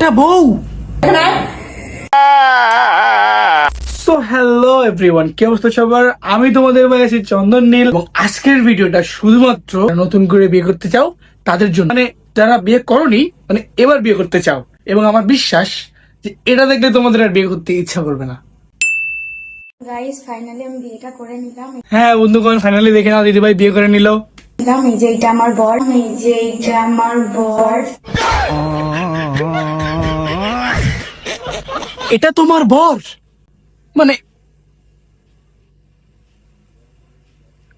একটা বউ। So hello everyone, কি অবস্থা সবার? আমি তোমাদের ভাই আছি চন্দন নীল, এবং আজকের ভিডিওটা শুধুমাত্র নতুন করে বিয়ে করতে চাও তাদের জন্য, মানে যারা বিয়ে করনি, মানে এবার বিয়ে করতে চাও, এবং আমার বিশ্বাস যে এটা দেখলে তোমাদের আর বিয়ে করতে ইচ্ছা করবে না। গাইস ফাইনালি আমি বিয়েটা করে নিলাম। হ্যাঁ বন্ধুগণ, ফাইনালি দেখে নাও, দিদি ভাই বিয়ে করে নিল। এই যে এটা আমার বর, এই যে এটা আমার বর। এটা তোমার বর? মানে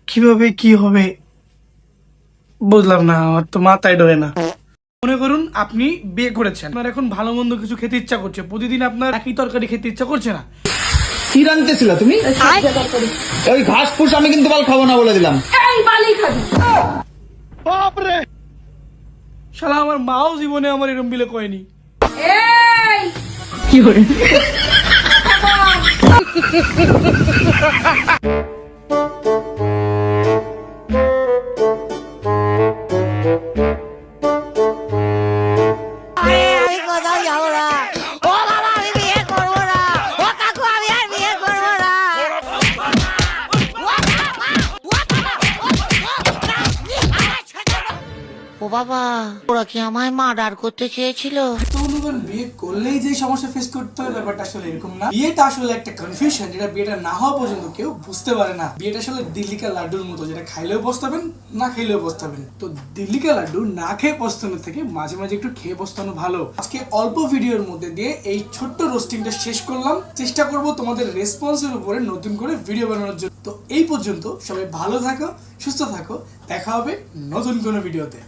কিভাবে কি হবে বুঝলাম না, আমার তো মাথায় ঢোকে না। মনে করুন আপনি বিয়ে করেছেন, আপনার এখন ভালো মন্দ কিছু খেতে ইচ্ছা করছে, প্রতিদিন আপনার একই তরকারি খেতে ইচ্ছা করছে না। কি রাঁধতেছিল তুমি? ওই ঘাস ফুস আমি কিন্তু কাল খাবো না বলে দিলাম। শালা আমার মাও জীবনে আমার এরম বিলে কয়নি। আমি কোথাও যাবো না। ও বাবা, আমি বিয়ে করবো না। ও কাকু, আমি আর বিয়ে করবো না। ও বাবা, ওরা কি আমায় মার্ডার করতে চেয়েছিল? তো বন্ধুগণ, বিয়ে করলেই যে সমস্যা ফেস করতে হয় ব্যাপারটা আসলে এরকম না। বিয়েটা আসলে একটা কনফিউশন, যেটা বিয়েটা না হওয়া পর্যন্ত কেউ বুঝতে পারে না। বিয়েটা আসলে দিল্লি কা লাড্ডুর মতো, যেটা খাইলেও পস্তাবেন, না খাইলেও পস্তাবেন। তো দিল্লি কা লাড্ডু না খেয়ে পস্তানোর থেকে মাঝে মাঝে একটু খেয়ে পস্তানো ভালো। আজকে অল্প ভিডিওর মধ্যে দিয়ে এই ছোট্ট রোস্টিংটা শেষ করলাম। চেষ্টা করব তোমাদের রেসপন্সের উপরে নতুন করে ভিডিও বানানোর জন্য। তো এই পর্যন্ত সবাই ভালো থাকো, সুস্থ থাকো, দেখা হবে নতুন কোনো ভিডিওতে।